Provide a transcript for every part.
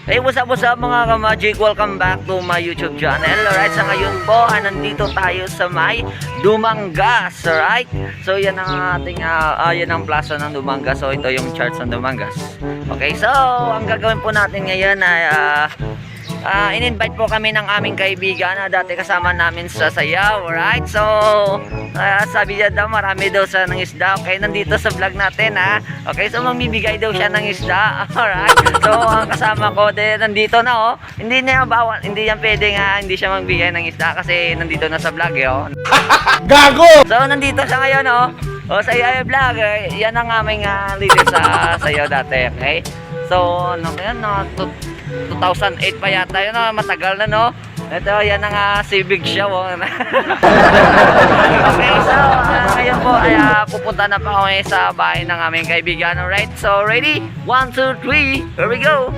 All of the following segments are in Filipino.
Hey, what's up mga ka-magic? Welcome back to my YouTube channel. Alright, sa ngayon po, nandito tayo sa may Dumangas. Alright? So, yan ang ating, yan ang plaza ng Dumangas. So, ito yung charts ng Dumangas. Okay, so, ang gagawin po natin ngayon ay, in-invite po kami ng aming kaibigan na dati kasama namin sa sayaw. Alright, so sabi niya daw marami daw sa ng isda. Okay, nandito sa vlog natin ha. Okay, so mamibigay daw siya ng isda. Alright, so ang kasama ko nandito na Hindi niya bawal, hindi yan pwede nga hindi siya magbigay ng isda kasi nandito na sa vlog Gago! So nandito siya ngayon sa iya vlog. Yan ang aming leader sa sayaw dati. Okay, so ano yan 2008 pa yata yun, matagal na Ito, yan ang civic show Okay, so ngayon po ay pupunta na pa kami sa bahay ng aming kaibigan. Alright, so ready? 1, 2, 3, here we go!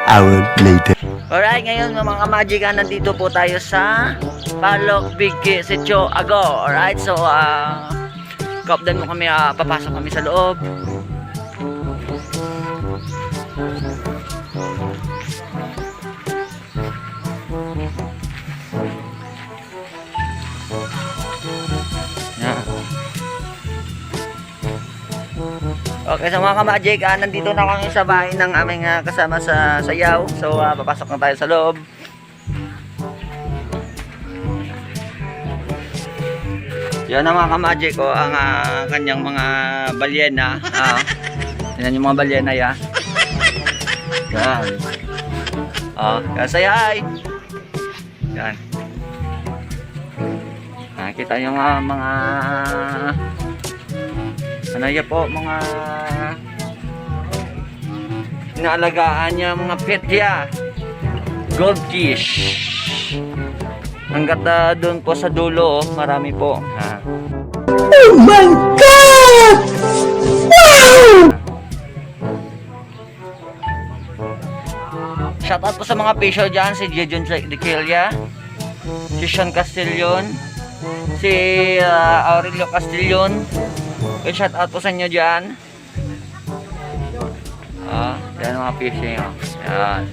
Hour later. Alright, ngayon mga ka-magic, nandito po tayo sa Palokbig Sitio Ago. Alright, so kapdan mo kami, papasok kami sa loob. Okay, so mga ka-magic, nandito na kami sa bahay ng aming kasama sa sayaw. So, papasok na tayo sa loob. Yan na mga ka-magic, ang kanyang mga balyena. Yan yung mga balyena, ya. Yan. Kasayay. Yan. Nakita yung mga mga inaalagaan niya, mga petya, goldfish. Hanggat doon po sa dulo, marami po. Oh my God! Wow! Shoutout po sa mga official dyan, si Jejon Dequilla, si Sean Castillon, si Aurelio Castillon. Shout out po sa inyo dyan. Yan mga fishing. Yan.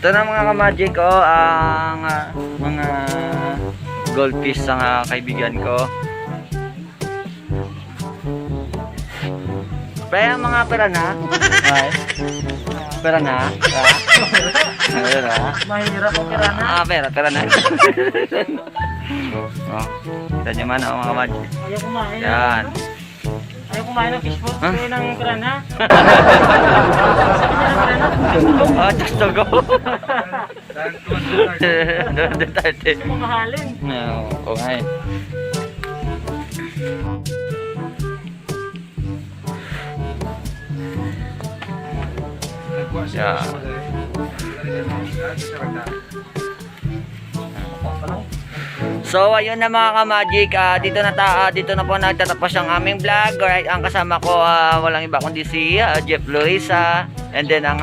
Ito na mga ka-magic ko, ang mga goldfish sa kaibigan ko. Pre, ang mga pera na. Ay. Pera na. Pera. Mahirap ang pera na. Pera na. Oh. Kita nyo man mga ka-magic. Ayaw kumain. Yan. Ayaw kumain ng fishbowl. Huh? Ayaw ng pera na. Just to go. Doon tayo. Mamahalin. Oo nga eh. Yeah. So ayun na mga ka-magic, dito na po nagtatapos ang aming vlog. Alright, ang kasama ko walang iba kundi si Jeff Luisa, and then ang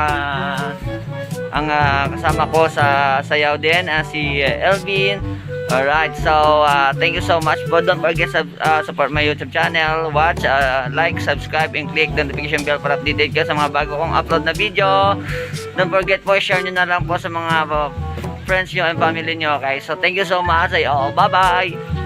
kasama ko sa sayaw din si Elvin. Alright, so thank you so much po. Don't forget support my YouTube channel, watch, like, subscribe, and click the notification bell para updated ka sa mga bago kong upload na video. Don't forget po, share nyo na lang po sa mga friends nyo and family nyo. Okay, so thank you so much. Bye bye.